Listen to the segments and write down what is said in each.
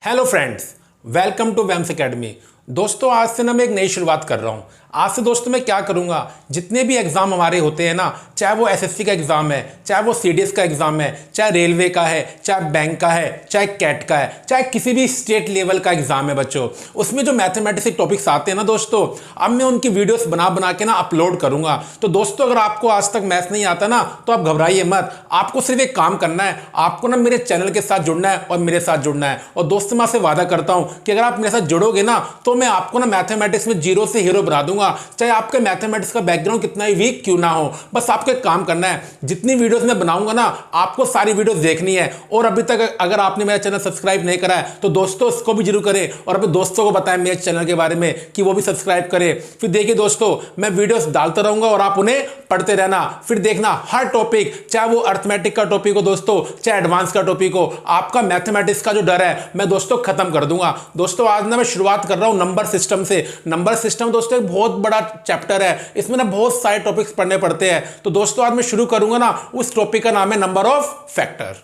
Hello friends, welcome to Vams Academy. दोस्तों आज से ना मैं एक नई शुरुआत कर रहा हूँ। आज से दोस्तों मैं क्या करूँगा, जितने भी एग्ज़ाम हमारे होते हैं ना, चाहे वो एसएससी का एग्ज़ाम है, चाहे वो सीडीएस का एग्ज़ाम है, चाहे रेलवे का है, चाहे बैंक का है, चाहे कैट का है, चाहे किसी भी स्टेट लेवल का एग्ज़ाम है बच्चों, उसमें जो मैथमेटिक्स के टॉपिक्स आते हैं ना दोस्तों, अब मैं उनकी वीडियोस बना बना के ना अपलोड करूँगा। तो दोस्तों अगर आपको आज तक मैथ्स नहीं आता ना, तो आप घबराइए मत। आपको सिर्फ एक काम करना है, आपको ना मेरे चैनल के साथ जुड़ना है और मेरे साथ जुड़ना है। और दोस्तों मैं आपसे वादा करता हूँ कि अगर आप मेरे साथ जुड़ोगे ना, तो मैं आपको ना मैथमेटिक्स में जीरो से हीरो बना दूंगा। चाहे आपके मैथमेटिक्स का बैकग्राउंड कितना ही वीक क्यों ना हो, बस आपको एक काम करना है, जितनी वीडियोस मैं बनाऊंगा ना, आपको सारी वीडियोस देखनी है। और अभी तक अगर आपने मेरा चैनल सब्सक्राइब नहीं करा है तो दोस्तों इसको भी जरूर करें और अपने दोस्तों को बताएं मेरे चैनल के बारे में कि वो भी सब्सक्राइब करें। फिर देखिए दोस्तों, मैं वीडियोस डालता रहूंगा और आप उन्हें पढ़ते रहना। फिर देखना हर टॉपिक, चाहे वो अर्थमेटिक का टॉपिक हो दोस्तों, चाहे एडवांस का टॉपिक हो, आपका मैथमेटिक्स का जो डर है मैं दोस्तों खत्म कर दूंगा। दोस्तों आज ना मैं शुरुआत कर रहा हूं नंबर सिस्टम से। नंबर सिस्टम दोस्तों एक बहुत बड़ा चैप्टर है, इसमें ना बहुत सारे टॉपिक्स पढ़ने पड़ते हैं। तो दोस्तों आज मैं शुरू करूंगा ना, उस टॉपिक का नाम है नंबर ऑफ फैक्टर।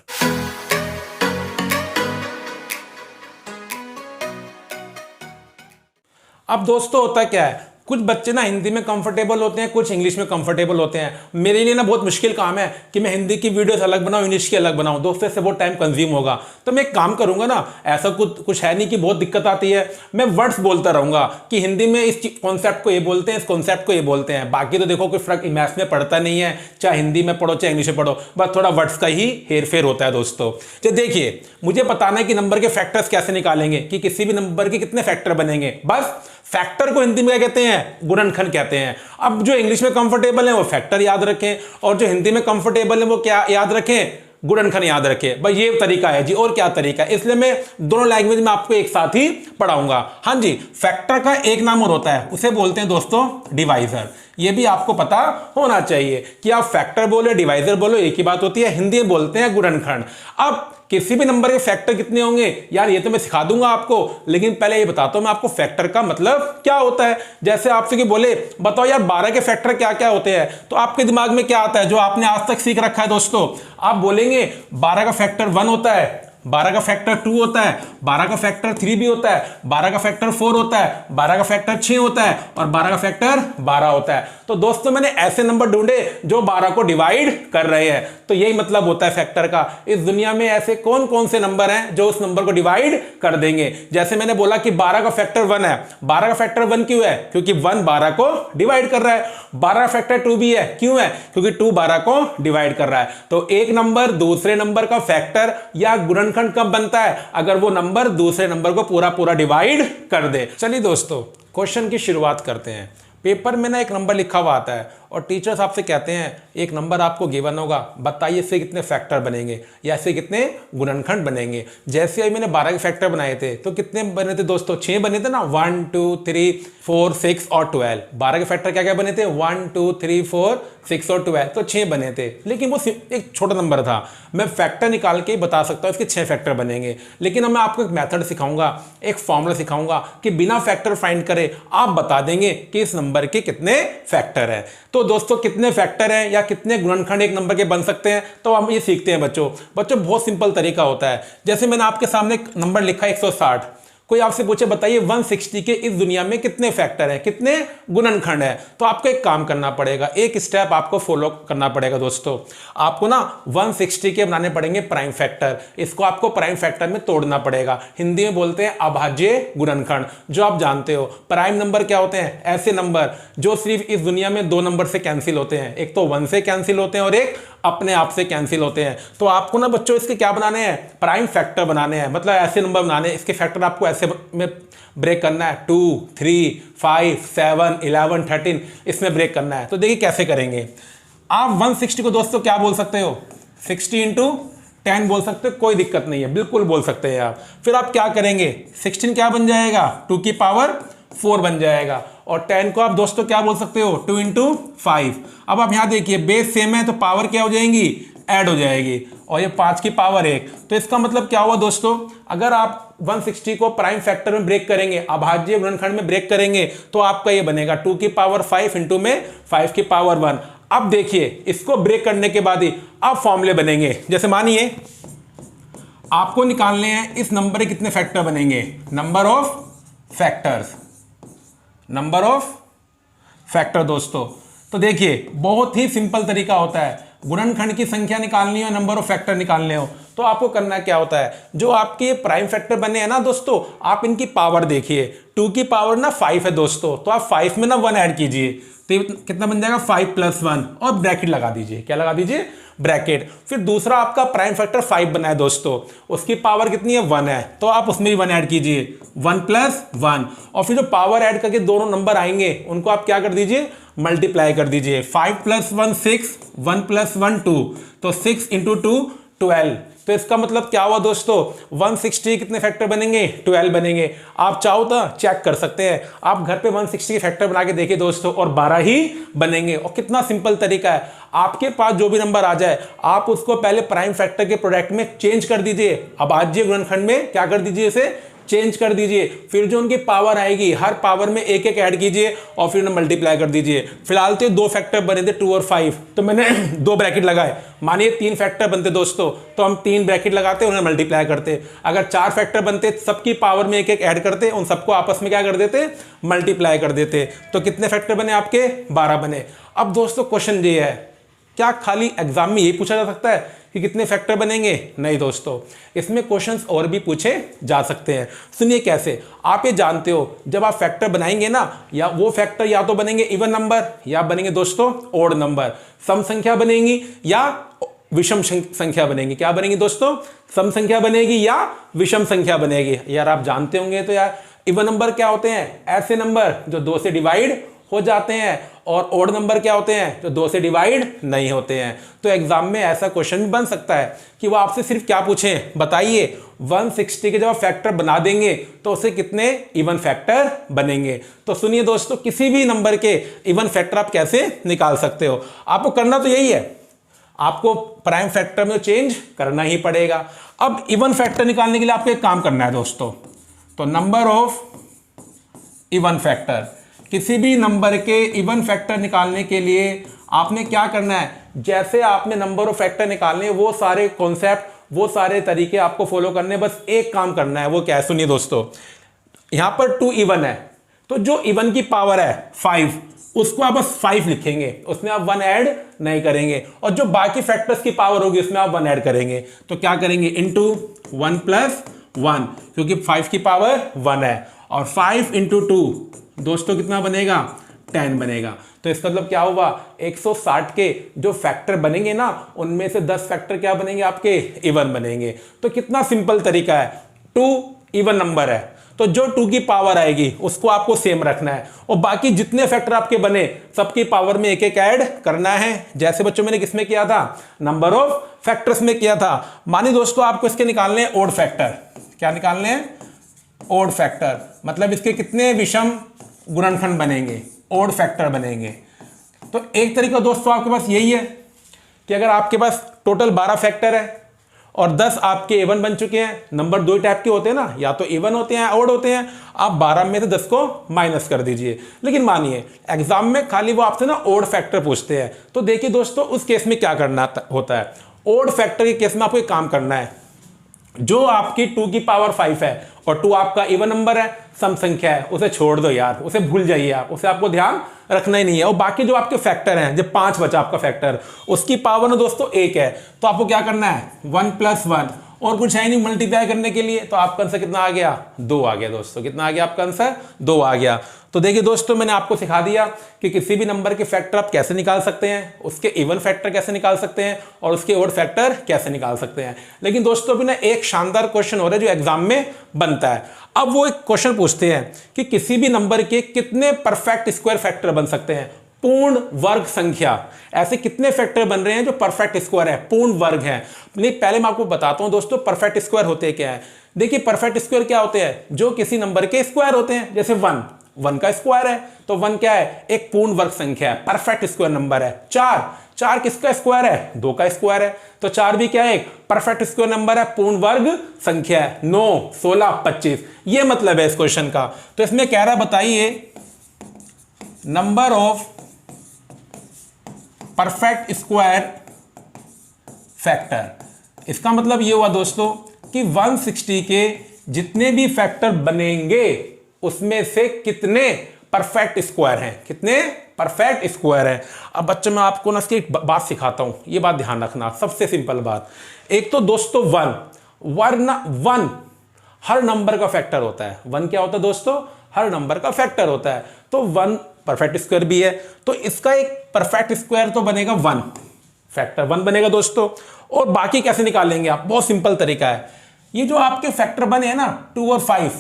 अब दोस्तों होता क्या है, कुछ बच्चे ना हिंदी में कंफर्टेबल होते हैं, कुछ इंग्लिश में कंफर्टेबल होते हैं। मेरे लिए ना बहुत मुश्किल काम है कि मैं हिंदी की वीडियोस अलग बनाऊं, इंग्लिश की अलग बनाऊं। दोस्तों इससे बहुत टाइम कंज्यूम होगा। तो मैं एक काम करूंगा ना, ऐसा कुछ है नहीं कि बहुत दिक्कत आती है, मैं वर्ड्स बोलता रहूंगा कि हिंदी में इस कॉन्सेप्ट को ये बोलते हैं, इस कॉन्सेप्ट को ये बोलते हैं। बाकी तो देखो कोई फर्क मैथ्स में पड़ता नहीं है, चाहे हिंदी में पढ़ो चाहे इंग्लिश में पढ़ो, बस थोड़ा वर्ड्स का ही हेर फेर होता है दोस्तों। तो देखिए, मुझे बताना है कि नंबर के फैक्टर्स कैसे निकालेंगे, कि किसी भी नंबर के कितने फैक्टर बनेंगे। बस फैक्टर को हिंदी में क्या कहते हैं, गुणनखंड कहते हैं। अब जो इंग्लिश में कंफर्टेबल है वो फैक्टर याद रखें, और जो हिंदी में कंफर्टेबल है वो क्या याद रखें, गुणनखंड याद रखें। भाई ये तरीका है जी, और क्या तरीका है। इसलिए मैं दोनों लैंग्वेज में आपको एक साथ ही पढ़ाऊंगा। हाँ जी, फैक्टर का एक नाम और होता है, उसे बोलते हैं दोस्तों डिवाइजर। ये भी आपको पता होना चाहिए कि आप फैक्टर बोलो डिवाइजर बोलो एक ही बात होती है। हिंदी में बोलते हैं गुणनखंड। अब किसी भी नंबर के फैक्टर कितने होंगे यार, ये तो मैं सिखा दूंगा आपको, लेकिन पहले ये बताता हूं मैं आपको फैक्टर का मतलब क्या होता है। जैसे आपसे कि बोले बताओ यार 12 के फैक्टर क्या क्या होते हैं, तो आपके दिमाग में क्या आता है जो आपने आज तक सीख रखा है दोस्तों। आप बोलेंगे 12 का फैक्टर 1 होता है, 12 का फैक्टर 2 होता है, 12 का फैक्टर 3 भी होता है, 12 का फैक्टर 4 होता है, 12 का फैक्टर 6 होता है और 12 का फैक्टर 12 होता है। तो दोस्तों मैंने ऐसे नंबर ढूंढे जो 12 को डिवाइड कर रहे हैं। तो यही मतलब होता है फैक्टर का। इस दुनिया में ऐसे कौन कौन से नंबर हैं जो उस नंबर को डिवाइड कर देंगे। जैसे मैंने बोला कि 12 का फैक्टर 1 है। 12 का फैक्टर 1 क्यों है, क्योंकि 1 12 को डिवाइड कर रहा है। 12 का फैक्टर 2 भी है, क्यों है, क्योंकि 2 12 को डिवाइड कर रहा है। तो एक नंबर दूसरे नंबर का फैक्टर या गुणनखंड कब बनता है, अगर वो नंबर दूसरे नंबर को पूरा पूरा डिवाइड कर दे। चलिए दोस्तों क्वेश्चन की शुरुआत करते हैं। पेपर में ना एक नंबर लिखा हुआ आता है और टीचर्स आपसे कहते हैं एक नंबर आपको गिवन होगा, बताइए इससे कितने फैक्टर बनेंगे या इससे कितने गुणनखंड बनेंगे। जैसे ही मैंने 12 के फैक्टर बनाए थे तो कितने बने थे दोस्तों, 6 बने थे ना, 1 2 3 4 6 और 12। 12 के फैक्टर क्या क्या बने थे, 1 2 3 4 6 और 12, तो 6 बने थे। लेकिन वो एक छोटा नंबर था, मैं फैक्टर निकाल के ही बता सकता हूँ इसके 6 फैक्टर बनेंगे। लेकिन अब मैं आपको एक मेथड सिखाऊंगा, एक फॉर्मूला सिखाऊंगा कि बिना फैक्टर फाइंड करे आप बता देंगे कि इस नंबर के कितने फैक्टर है। तो दोस्तों कितने फैक्टर हैं या कितने गुणनखंड एक नंबर के बन सकते हैं, तो हम ये सीखते हैं बच्चों। बहुत सिंपल तरीका होता है। जैसे मैंने आपके सामने एक नंबर लिखा 160, कोई आपसे पूछे बताइए 160 के इस दुनिया में कितने फैक्टर हैं, कितने गुणनखंड है, तो आपको एक काम करना पड़ेगा, एक स्टेप आपको फॉलो करना पड़ेगा दोस्तों। आपको ना 160 के बनाने पड़ेंगे प्राइम फैक्टर। इसको आपको प्राइम फैक्टर में तोड़ना पड़ेगा। हिंदी में बोलते हैं अभाज्य गुणनखंड, जो आप जानते हो। प्राइम नंबर क्या होते हैं, ऐसे नंबर जो सिर्फ इस दुनिया में 2 नंबर से कैंसिल होते हैं। एक तो 1 से कैंसिल होते हैं और एक अपने आप से कैंसिल होते हैं। तो आपको ना बच्चों इसके क्या बनाने हैं, प्राइम फैक्टर बनाने हैं, मतलब ऐसे नंबर बनाने हैं, इसके फैक्टर आपको ऐसे में ब्रेक करना है, 2 3 5 7 11 13 इसमें ब्रेक करना है। तो देखिए कैसे करेंगे। आप 160 को दोस्तों क्या बोल सकते हो, 60 इंटू 10 बोल सकते हो, कोई दिक्कत नहीं है, बिल्कुल बोल सकते हैं आप। फिर आप क्या करेंगे, 16 क्या बन जाएगा, 2 की पावर 4 बन जाएगा। और 10 को आप दोस्तों क्या बोल सकते हो, 2 इंटू 5। अब आप यहां देखिए बेस सेम है तो पावर क्या हो जाएंगी, ऐड हो जाएगी, और ये 5 की पावर 1। तो इसका मतलब क्या हुआ दोस्तों, अगर आप 160 को प्राइम फैक्टर में ब्रेक करेंगे, अभाज्य गुणनखंड में ब्रेक करेंगे, तो आपका ये बनेगा 2 की पावर 5 इंटू में 5 की पावर 1। अब देखिए इसको ब्रेक करने के बाद ही अब फॉर्मूले बनेंगे। जैसे मानिए आपको निकालने हैं इस नंबर के कितने फैक्टर बनेंगे, number of factors, number of factor दोस्तों। तो देखिए बहुत ही सिंपल तरीका होता है, गुणनखंड की संख्या निकालनी हो, नंबर ऑफ फैक्टर निकालने हो, तो आपको करना क्या होता है, जो आपके प्राइम फैक्टर बने हैं ना दोस्तों, आप इनकी पावर देखिए, 2 की पावर ना 5 है दोस्तों, तो आप 5 में ना 1 ऐड कीजिए, तो ये कितना बन जाएगा 5 + 1 और ब्रैकेट लगा दीजिए, क्या लगा दीजिए, ब्रैकेट। फिर दूसरा आपका प्राइम फैक्टर 5 बना है दोस्तों, उसकी पावर कितनी है 1 है, तो आप उसमें भी 1 ऐड कीजिए, 1 + 1, और फिर जो पावर ऐड करके दोनों नंबर आएंगे उनको आप क्या कर दीजिए, मल्टीप्लाई कर दीजिए। 5 + 1 6, 1 + 1 2, तो 6 × 2 12। तो इसका मतलब क्या हुआ दोस्तों, 160 कितने फैक्टर बनेंगे, 12 बनेंगे। आप चाहो तो चेक कर सकते हैं, आप घर पे 160 के फैक्टर बना के देखिए दोस्तों, और 12 ही बनेंगे। और कितना सिंपल तरीका है, आपके पास जो भी नंबर आ जाए आप उसको पहले प्राइम फैक्टर के प्रोडक्ट में चेंज कर दीजिए, अब आजिए गुणनखंड में क्या कर दीजिए, इसे चेंज कर दीजिए। फिर जो उनकी पावर आएगी हर पावर में एक एक ऐड कीजिए और फिर उन्हें मल्टीप्लाई कर दीजिए। फिलहाल तो 2 फैक्टर बने थे 2 और 5, तो मैंने 2 ब्रैकेट लगाए। मानिए 3 फैक्टर बनते दोस्तों, तो हम 3 ब्रैकेट लगाते उन्हें मल्टीप्लाई करते। अगर 4 फैक्टर बनते सबकी पावर में एक एक ऐड करते, उन सबको आपस में क्या कर देते, मल्टीप्लाई कर देते। तो कितने फैक्टर बने आपके, 12 बने। अब दोस्तों क्वेश्चन ये है, क्या खाली एग्जाम में यही पूछा जा सकता है कि कितने फैक्टर बनेंगे, नहीं दोस्तों, इसमें क्वेश्चंस और भी पूछे जा सकते हैं। सुनिए कैसे, आप ये जानते हो जब आप फैक्टर बनाएंगे ना, या वो फैक्टर या तो बनेंगे इवन नंबर या बनेंगे दोस्तों ओड नंबर, सम संख्या बनेंगी या विषम संख्या बनेगी। क्या बनेगी दोस्तों, सम संख्या बनेगी या विषम संख्या बनेगी। यार आप जानते होंगे तो यार, इवन नंबर क्या होते हैं, ऐसे नंबर जो 2 से डिवाइड हो जाते हैं, और ओड नंबर क्या होते हैं, जो 2 से डिवाइड नहीं होते हैं। तो एग्जाम में ऐसा क्वेश्चन भी बन सकता है कि वो आपसे सिर्फ क्या पूछें, बताइए 160 के जब आप फैक्टर बना देंगे तो उसे कितने इवन फैक्टर बनेंगे। तो सुनिए दोस्तों, किसी भी नंबर के इवन फैक्टर आप कैसे निकाल सकते हो, आपको करना तो यही है, आपको प्राइम फैक्टर में चेंज करना ही पड़ेगा। अब इवन फैक्टर निकालने के लिए आपको एक काम करना है दोस्तों, तो नंबर ऑफ इवन फैक्टर, किसी भी नंबर के इवन फैक्टर निकालने के लिए आपने क्या करना है, जैसे आपने नंबर ऑफ फैक्टर निकालने वो सारे कॉन्सेप्ट, वो सारे तरीके आपको फॉलो करने, बस एक काम करना है, वो क्या है, सुनिए दोस्तों, यहां पर 2 इवन है, तो जो इवन की पावर है 5, उसको आप बस 5 लिखेंगे, उसमें आप 1 ऐड नहीं करेंगे, और जो बाकी फैक्टर्स की पावर होगी उसमें आप 1 ऐड करेंगे। तो क्या करेंगे, इंटू 1 + 1, क्योंकि 5 की पावर 1 है, और 5 × 2 दोस्तों कितना बनेगा, 10 बनेगा। तो इसका मतलब क्या हुआ, 160 के जो फैक्टर बनेंगे ना, उनमें से 10 फैक्टर क्या बनेंगे, आपके इवन बनेंगे। तो कितना सिंपल तरीका है, 2 इवन नंबर है, तो जो 2 की पावर आएगी उसको आपको सेम रखना है, और बाकी जितने फैक्टर आपके बने सबकी पावर में एक एक ऐड करना है, जैसे बच्चों मैंने किसमें किया था, नंबर ऑफ फैक्टर्स में किया था। मानिए दोस्तों आपको इसके निकालने हैं ओड फैक्टर, क्या निकालने हैं, ओड फैक्टर, मतलब इसके कितने विषम गुणनखंड बनेंगे, ओड फैक्टर बनेंगे। तो एक तरीका दोस्तों आपके पास यही है कि अगर आपके पास टोटल 12 फैक्टर है और 10 आपके इवन बन चुके हैं, नंबर 2 टाइप के होते हैं ना, या तो इवन होते हैं ओड होते हैं, आप 12 में से 10 को माइनस कर दीजिए। लेकिन मानिए एग्जाम में खाली वो आपसे ना ओड फैक्टर पूछते हैं, तो देखिए दोस्तों उस केस में क्या करना होता है, ओड फैक्टर के केस में आपको एक काम करना है, जो आपकी 2 की पावर 5 है और 2 आपका इवन नंबर है, सम संख्या है, उसे छोड़ दो यार, उसे भूल जाइए आप, उसे आपको ध्यान रखना ही नहीं है। और बाकी जो आपके फैक्टर हैं, जब 5 बचा आपका फैक्टर, उसकी पावर ना दोस्तों 1 है, तो आपको क्या करना है, 1 + 1, और कुछ है नहीं मल्टीप्लाई करने के लिए, तो आपका आंसर कितना आ गया, 2 आ गया दोस्तों। कितना आ गया आपका आंसर, 2 आ गया। तो देखिए दोस्तों मैंने आपको सिखा दिया कि किसी भी नंबर के फैक्टर आप कैसे निकाल सकते हैं, उसके इवन फैक्टर कैसे निकाल सकते हैं, और उसके ओड फैक्टर कैसे निकाल सकते हैं। लेकिन दोस्तों अभी ना एक शानदार क्वेश्चन हो रहा है जो एग्जाम में बनता है। अब वो एक क्वेश्चन पूछते हैं कि किसी भी नंबर के कितने परफेक्ट स्क्वायर फैक्टर बन सकते हैं, पूर्ण वर्ग संख्या, ऐसे कितने फैक्टर बन रहे हैं जो परफेक्ट स्क्वायर है, पूर्ण वर्ग है। नहीं पहले मैं आपको बताता हूं दोस्तों परफेक्ट स्क्वायर होते क्या है। देखिए परफेक्ट स्क्वायर क्या होते हैं, जो किसी नंबर के स्क्वायर होते हैं, जैसे 1 का स्क्वायर है, तो 1 क्या है, एक पूर्ण वर्ग संख्या है, परफेक्ट स्क्वायर नंबर है। 4 किसका स्क्वायर है, 2 का स्क्वायर है, तो 4 भी क्या है, एक परफेक्ट स्क्वायर नंबर है, पूर्ण वर्ग संख्या है। 9, 16, 25, ये मतलब है इस क्वेश्चन का। तो इसमें कह रहा बताइए number of perfect square factor. इसका मतलब ये हुआ दोस्तों कि 160 के जितने भी फैक्टर बनेंगे उसमें से कितने परफेक्ट स्क्वायर हैं, कितने परफेक्ट स्क्वायर हैं। अब बच्चों मैं आपको ना इसकी एक बात सिखाता हूं, ये बात ध्यान रखना, सबसे सिंपल बात। एक तो दोस्तों वन हर नंबर का फैक्टर होता है। वन क्या होता है दोस्तों? हर नंबर का फैक्टर होता है। तो वन परफेक्ट स्क्वायर भी है, तो इसका एक परफेक्ट स्क्वायर तो बनेगा वन, फैक्टर वन बनेगा दोस्तों। और बाकी कैसे निकालेंगे आप? बहुत सिंपल तरीका है। ये जो आपके फैक्टर बने हैं ना 2 और 5,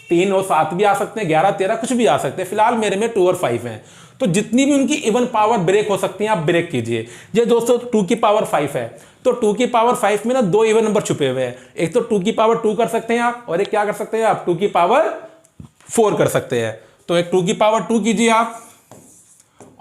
3 और 7 भी आ सकते हैं, 11 13 कुछ भी आ सकते हैं, फिलहाल मेरे में 2 और 5 हैं। तो जितनी भी उनकी इवन पावर ब्रेक हो सकती हैं आप ब्रेक कीजिए। ये दोस्तों 2 की पावर 5 है, तो 2 की पावर 5 में ना 2 इवन नंबर छुपे हुए हैं। एक तो 2 की पावर 2 कर सकते हैं आप, और एक क्या कर सकते हैं आप? 2 की पावर 4 कर सकते हैं। तो एक 2 की पावर 2 कीजिए आप,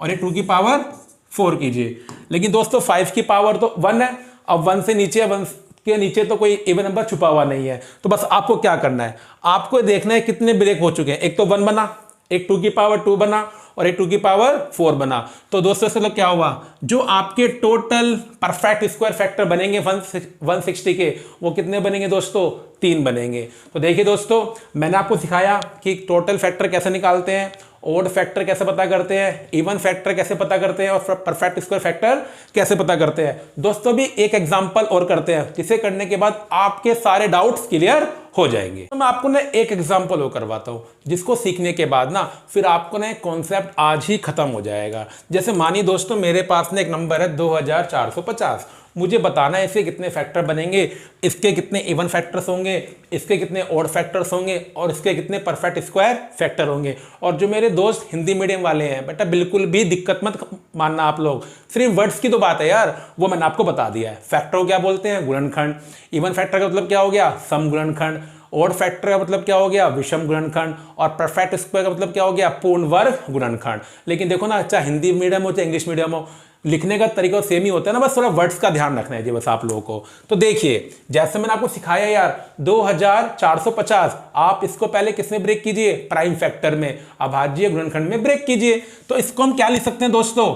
और एक 2 की पावर 4 कीजिए। लेकिन दोस्तों 5 की पावर तो 1 है, अब 1 से नीचे, 1 के नीचे तो कोई इवन नंबर छुपा हुआ नहीं है। तो बस आपको क्या करना है, आपको देखना है कितने ब्रेक हो चुके हैं। एक तो 1 बना, एक 2 की पावर 2 बना, और एक 2 की पावर 4 बना। तो दोस्तों से क्या हुआ, जो आपके टोटल परफेक्ट स्क्वायर फैक्टर बनेंगे 160 के, वो कितने बनेंगे दोस्तों? 3 बनेंगे। तो देखिए दोस्तों, मैंने आपको सिखाया कि टोटल फैक्टर कैसे निकालते हैं, ओड फैक्टर कैसे पता करते हैं, इवन फैक्टर कैसे पता करते हैं, और परफेक्ट स्क्वायर फैक्टर कैसे पता करते हैं। दोस्तों भी एक एग्जांपल और करते हैं, जिसे करने के बाद आपके सारे डाउट्स क्लियर हो जाएंगे। तो मैं आपको ना एक एग्जांपल और करवाता हूं, जिसको सीखने के बाद ना फिर आपको ना कॉन्सेप्ट आज ही खत्म हो जाएगा। जैसे मानिए दोस्तों मेरे पास ना एक नंबर है 2450, मुझे बताना है इसके कितने फैक्टर बनेंगे, इसके कितने इवन फैक्टर्स होंगे, इसके कितने ऑड फैक्टर्स होंगे, और इसके कितने परफेक्ट स्क्वायर फैक्टर होंगे। और जो मेरे दोस्त हिंदी मीडियम वाले हैं, बेटा बिल्कुल भी दिक्कत मत मानना आप लोग, सिर्फ वर्ड्स की तो बात है यार, वो मैंने आपको बता दिया है। फैक्टर को क्या बोलते हैं? गुणनखंड। इवन फैक्टर का मतलब क्या हो गया? सम गुणनखंड। ऑड फैक्टर का मतलब क्या हो गया? विषम गुणनखंड। और परफेक्ट स्क्वायर का मतलब क्या हो गया? पूर्ण वर्ग गुणनखंड। लेकिन देखो ना, चाहे हिंदी मीडियम हो चाहे इंग्लिश मीडियम हो, लिखने का तरीका सेम ही होता है ना, बस थोड़ा वर्ड्स का ध्यान रखना है जी बस आप लोगों को। तो देखिए जैसे मैंने आपको सिखाया यार 2450, आप इसको पहले किसमें ब्रेक कीजिए? प्राइम फैक्टर में, अभाज्य गुणनखंड में ब्रेक कीजिए। तो इसको हम क्या लिख सकते हैं दोस्तों?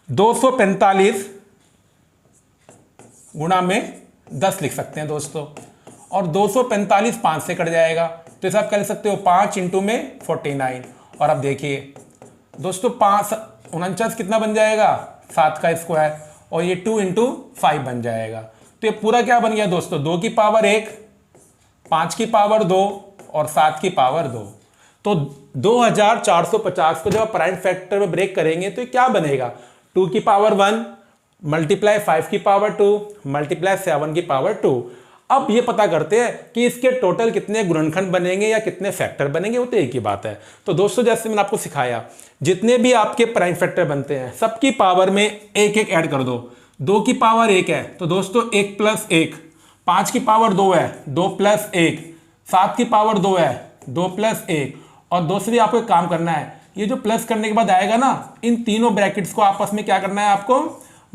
245 गुणा में 10 लिख सकते हैं दोस्तों। और 245 5 से कट जाएगा, तो इसे आप क्या लिख सकते हो? 5 इंटू में 49। और अब देखिए दोस्तों 5 49 कितना बन जाएगा? 7 का स्क्वायर, और ये 2 इंटू 5 बन जाएगा। तो ये पूरा क्या बन गया दोस्तों? 2 की पावर 1, 5 की पावर 2 और 7 की पावर 2। तो 2450 को जब आप प्राइम फैक्टर में ब्रेक करेंगे तो ये क्या बनेगा? 2 की पावर 1 मल्टीप्लाई 5 की पावर 2 मल्टीप्लाई 7 की पावर 2। अब ये पता करते हैं कि इसके टोटल कितने गुणनखंड बनेंगे या कितने फैक्टर बनेंगे, वो तो एक ही बात है। तो दोस्तों जैसे मैंने आपको सिखाया, जितने भी आपके प्राइम फैक्टर बनते हैं सबकी पावर में एक एक ऐड कर दो। 2 की पावर 1 है तो दोस्तों 1 प्लस 1, 5 की पावर 2 है 2 प्लस 1, 7 की पावर 2 है 2 प्लस 1। और दूसरी आपको एक काम करना है, ये जो प्लस करने के बाद आएगा ना, इन तीनों ब्रैकेट्स को आपस में क्या करना है? आपको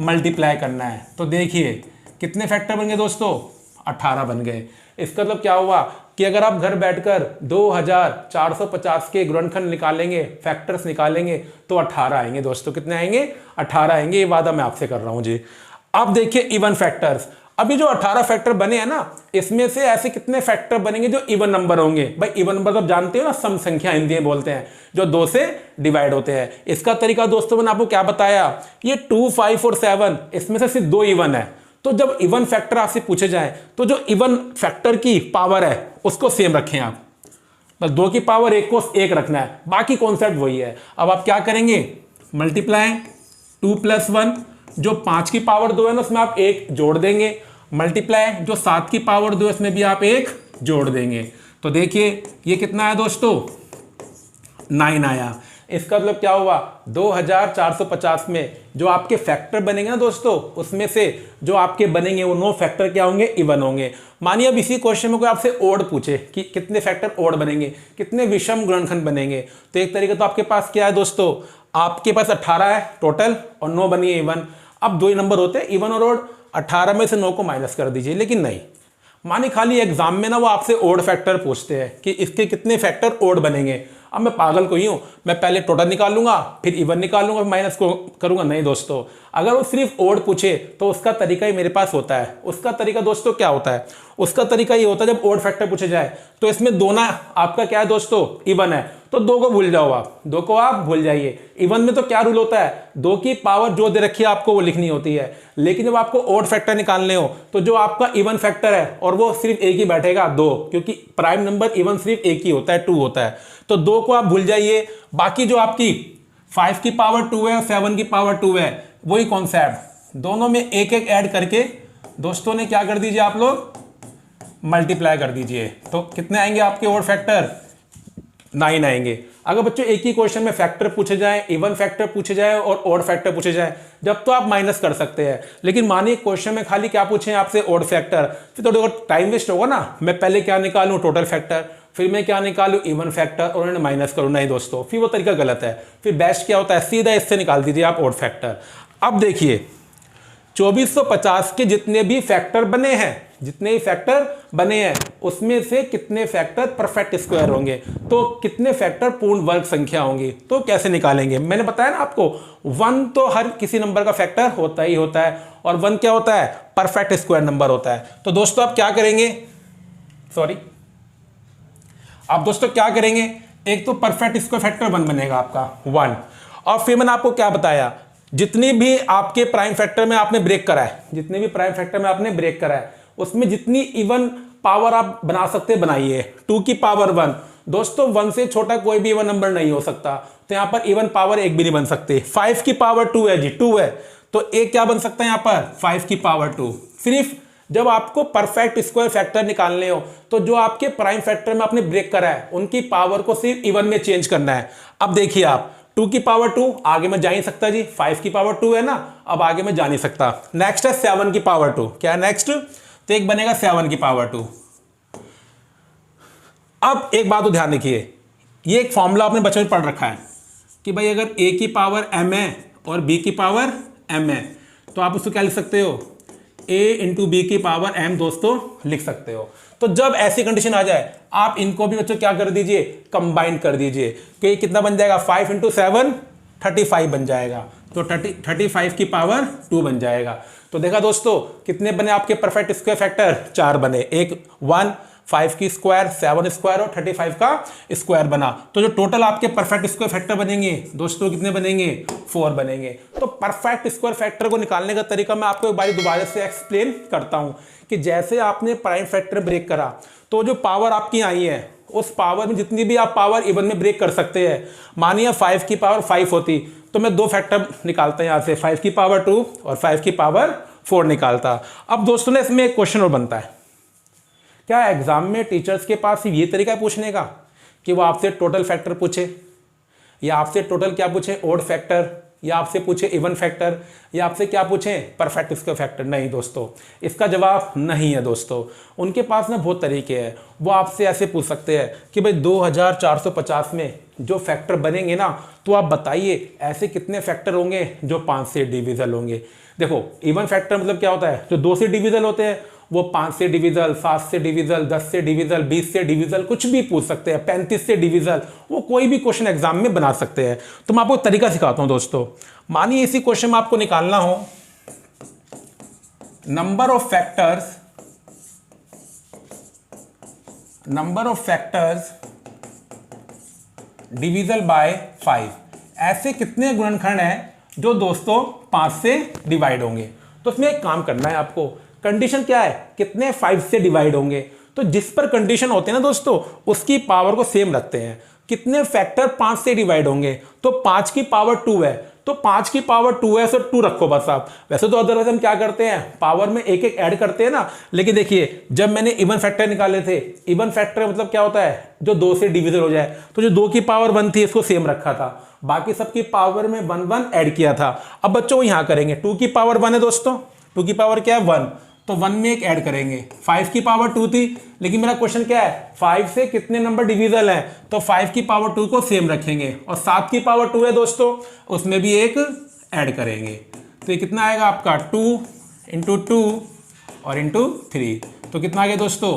मल्टीप्लाई करना है। तो देखिए कितने फैक्टर बन गए दोस्तों? 18 बन गए। इसका मतलब क्या हुआ कि अगर आप घर बैठकर 2450 के गुणनखंड निकालेंगे, फैक्टर्स निकालेंगे, तो 18 आएंगे दोस्तों। कितने आएंगे? 18 आएंगे। ये वादा मैं आपसे कर रहा हूं जी। अब देखिए इवन फैक्टर्स, अभी जो 18 फैक्टर बने हैं ना, इसमें से ऐसे कितने फैक्टर बनेंगे जो इवन नंबर होंगे? भाई इवन नंबर तो आप जानते हो ना, सम संख्या हिंदी में बोलते हैं, जो 2 से डिवाइड होते हैं। इसका तरीका दोस्तों मैंने आपको क्या बताया, ये 2, 5 और 7, इसमें से सिर्फ 2 इवन है। तो जब इवन फैक्टर आपसे पूछे जाए तो जो इवन फैक्टर की पावर है उसको सेम रखें आप, बस 2 की पावर 1 को 1 रखना है, बाकी कॉन्सेप्ट वही है। अब आप क्या करेंगे? मल्टीप्लाई 2 + 1, जो 5 की पावर 2 है ना उसमें आप 1 जोड़ देंगे, मल्टीप्लाई जो 7 की पावर 2 है उसमें भी आप 1 जोड़ देंगे। तो देखिए ये कितना आया दोस्तों? 9 आया। इसका मतलब क्या हुआ? 2450 में जो आपके फैक्टर बनेंगे ना दोस्तों, उसमें से जो आपके बनेंगे वो 9 फैक्टर क्या होंगे? इवन होंगे। मानिए अब इसी क्वेश्चन में कोई आपसे ओड पूछे कि कितने फैक्टर ओड बनेंगे, कितने विषम गुणनखंड बनेंगे, तो एक तरीका तो आपके पास क्या है दोस्तों, आपके पास 18 है टोटल और 9 बनिए इवन। अब 2 ही नंबर होते हैं इवन और ओड, 18 में से 9 को माइनस कर दीजिए। लेकिन नहीं, मानिए खाली एग्जाम में ना वो आपसे ओड फैक्टर पूछते हैं कि इसके कितने फैक्टर ओड बनेंगे। अब मैं पागल कोई हूं, मैं पहले टोटल निकालूंगा फिर इवन निकालूंगा फिर माइनस को करूंगा? नहीं दोस्तों, अगर वो सिर्फ ओड पूछे तो उसका तरीका ही मेरे पास होता है। उसका तरीका दोस्तों क्या होता है? उसका तरीका ये होता है जब ओड फैक्टर पूछे जाए तो इसमें दोना आपका क्या है दोस्तों, इवन है, तो दो को भूल जाओ आप, दो को आप भूल जाइए। इवन में तो क्या रूल होता है, दो की पावर जो दे रखी है आपको वो लिखनी होती है, लेकिन जब आपको ओड फैक्टर निकालने हो तो जो आपका इवन फैक्टर है और वो सिर्फ एक ही बैठेगा, दो, क्योंकि प्राइम नंबर इवन सिर्फ एक ही होता है, 2 होता है, तो दो को आप भूल जाइए। बाकी जो आपकी 5 की पावर 2 है और 7 की पावर 2 है, वही कॉन्सेप्ट, दोनों में एक एक ऐड करके दोस्तों ने क्या कर दीजिए, आप लोग मल्टीप्लाई कर दीजिए, तो कितने आएंगे आपके ओड फैक्टर, 9 आएंगे। अगर बच्चों एक ही क्वेश्चन में फैक्टर पूछे जाए, इवन फैक्टर पूछे जाए और ओड फैक्टर पूछे जाए, जब तो आप माइनस कर सकते हैं, लेकिन मानिए क्वेश्चन में खाली क्या पूछे आपसे, ओड फैक्टर, फिर तो देखो टाइम वेस्ट होगा ना, मैं पहले क्या निकालूं, टोटल फैक्टर, फिर मैं क्या निकालूं, इवन फैक्टर, और उन्होंने माइनस करूं, नहीं दोस्तों, फिर वो तरीका गलत है। फिर बेस्ट क्या होता है, सीधा इससे निकाल दीजिए आप ओड फैक्टर। अब देखिए 2450 के जितने भी फैक्टर बने हैं, जितने भी फैक्टर बने हैं उसमें से कितने फैक्टर परफेक्ट स्क्वायर होंगे, तो कितने फैक्टर पूर्ण वर्ग संख्या होंगी, तो कैसे निकालेंगे। मैंने बताया ना आपको, 1 तो हर किसी नंबर का फैक्टर होता ही होता है, और 1 क्या होता है, परफेक्ट स्क्वायर नंबर होता है। तो दोस्तों आप क्या करेंगे, आप दोस्तों क्या करेंगे, एक तो परफेक्ट स्क्वायर फैक्टर 1 बनेगा आपका 1, और फिर मैंने आपको क्या बताया, जितनी भी आपके प्राइम फैक्टर में आपने ब्रेक करा है, जितने भी प्राइम फैक्टर में आपने ब्रेक करा है, उसमें जितनी इवन पावर आप बना सकते बनाइए। 2 की पावर 1, दोस्तों 1 से छोटा कोई भी इवन नंबर नहीं हो सकता, तो यहां पर इवन पावर एक भी नहीं बन सकती। 5 की पावर 2 है जी, 2 है, तो एक क्या बन सकता है यहां पर, 5 की पावर 2। सिर्फ जब आपको परफेक्ट स्क्वायर फैक्टर निकालने हो तो जो आपके प्राइम फैक्टर में आपने ब्रेक करा है उनकी पावर को सिर्फ इवन में चेंज करना है। अब देखिए आप 2 की पावर 2 आगे मैं जा नहीं सकता जी, 5 की पावर 2 है ना, अब आगे मैं जा नहीं सकता। नेक्स्ट है 7 की पावर 2, क्या है नेक्स्ट, तो एक बनेगा 7 की पावर 2। अब एक बात तो ध्यान रखिए, ये एक फॉर्मूला आपने बचपन में पढ़ रखा है कि भाई अगर a की पावर m है और b की पावर m है, तो आप उसको क्या लिख सकते हो, a इंटू बी की पावर m दोस्तों लिख सकते हो। तो जब ऐसी कंडीशन आ जाए आप इनको भी बच्चों क्या कर दीजिए, कंबाइन कर दीजिए, तो ये कितना बन जाएगा, 5 इंटू 7 35 बन जाएगा, तो 35 की पावर 2 बन जाएगा। तो देखा दोस्तों कितने बने आपके परफेक्ट स्क्वायर फैक्टर, 4 बने, एक 1, 5 की स्क्वायर, 7 स्क्वायर और 35 का स्क्वायर बना। तो जो टोटल आपके परफेक्ट स्क्वायर फैक्टर बनेंगे दोस्तों कितने बनेंगे, 4 बनेंगे। तो परफेक्ट स्क्वायर फैक्टर को निकालने का तरीका मैं आपको एक बार दोबारा से एक्सप्लेन करता हूं कि जैसे आपने प्राइम फैक्टर ब्रेक करा तो जो पावर आपकी आई है उस पावर में जितनी भी आप पावर इवन में ब्रेक कर सकते हैं। मानिए 5 की पावर 5 होती तो मैं 2 फैक्टर निकालता यहां से, 5 की पावर 2 और 5 की पावर 4 निकालता। अब दोस्तों ने इसमें एक क्वेश्चन और बनता है, क्या एग्जाम में टीचर्स के पास ये तरीका है पूछने का कि वो आपसे टोटल फैक्टर पूछे, या आपसे टोटल क्या पूछे, ओड फैक्टर, या आपसे पूछे इवन फैक्टर, या आपसे क्या पूछे, परफेक्ट स्क्वायर फैक्टर। नहीं दोस्तों, इसका जवाब नहीं है दोस्तों। उनके पास ना बहुत तरीके हैं, वो आपसे ऐसे पूछ सकते हैं कि भाई 2450 में जो फैक्टर बनेंगे ना, तो आप बताइए ऐसे कितने फैक्टर होंगे जो 5 से डिविजल होंगे। देखो इवन फैक्टर मतलब क्या होता है, जो 2 से डिविजल होते हैं वो 5 से डिविजल, 7 से डिविजल, 10 से डिविजल, 20 से डिविजल, कुछ भी पूछ सकते हैं, 35 से डिविजल, वो कोई भी क्वेश्चन एग्जाम में बना सकते हैं। तो मैं आपको एक तरीका सिखाता हूं दोस्तों। मानिए इसी क्वेश्चन में आपको निकालना हो number of factors divisible by 5, ऐसे कितने गुणनखंड हैं जो दोस्तों 5 से डिवाइड होंगे। तो इसमें एक काम करना है आपको, कंडीशन क्या है, कितने 5 से डिवाइड होंगे, तो जिस पर कंडीशन होते हैं ना दोस्तों उसकी पावर को सेम रखते हैं। कितने फैक्टर 5 से डिवाइड होंगे, तो 5 की पावर 2 है, तो 5 की पावर 2 है, सो 2 रखो बस आप। वैसे तो अदरवाइज हम क्या करते हैं, पावर में एक एक ऐड करते हैं ना, लेकिन देखिए जब मैंने इवन फैक्टर निकाले थे, इवन फैक्टर मतलब क्या होता है, जो 2 से डिविजल हो जाए, तो जो 2 की पावर 1 थी इसको सेम रखा था, बाकी सबकी पावर में 1 1 ऐड किया था। अब बच्चों यहां करेंगे, 2 की पावर 1 है दोस्तों, 2 की पावर क्या है 1, तो 1 में एक ऐड करेंगे। 5 की पावर 2 थी, लेकिन मेरा क्वेश्चन क्या है, 5 से कितने नंबर डिविजल हैं, तो 5 की पावर 2 को सेम रखेंगे, और 7 की पावर 2 है दोस्तों, उसमें भी एक ऐड करेंगे। तो ये कितना आएगा आपका 2 इंटू 2 और इंटू 3, तो कितना आ गया दोस्तों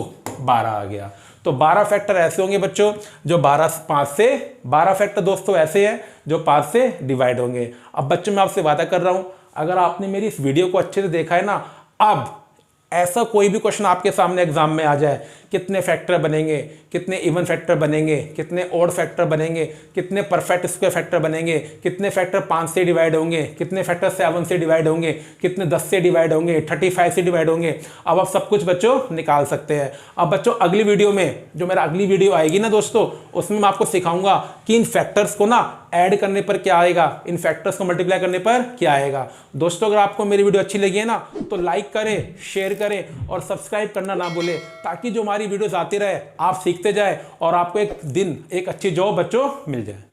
12 आ गया। तो 12 फैक्टर ऐसे होंगे बच्चों जो 12 फैक्टर दोस्तों ऐसे हैं जो 5 से डिवाइड होंगे। अब बच्चों मैं आपसे वादा कर रहा हूं, अगर आपने मेरी इस वीडियो को अच्छे से देखा है ना, अब ऐसा कोई भी क्वेश्चन आपके सामने एग्जाम में आ जाए, कितने फैक्टर बनेंगे, कितने इवन फैक्टर बनेंगे, कितने ऑड फैक्टर बनेंगे, कितने परफेक्ट स्क्वायर फैक्टर बनेंगे, कितने फैक्टर 5 से डिवाइड होंगे, कितने फैक्टर 7 से डिवाइड होंगे, कितने 10 से डिवाइड होंगे, 35 से डिवाइड होंगे, अब आप सब कुछ बच्चों निकाल सकते हैं। अब बच्चों अगली वीडियो में, जो मेरा अगली वीडियो आएगी ना दोस्तों, उसमें मैं आपको सिखाऊंगा कि इन फैक्टर्स को ना ऐड करने पर क्या आएगा, इन फैक्टर्स को मल्टीप्लाई करने पर क्या आएगा। दोस्तों अगर आपको मेरी वीडियो अच्छी लगी है ना, तो लाइक करें, शेयर करें और सब्सक्राइब करना ना भूलें, ताकि जो हमारी वीडियोस आती रहे आप सीखते जाए और आपको एक दिन एक अच्छी जॉब बच्चों मिल जाए।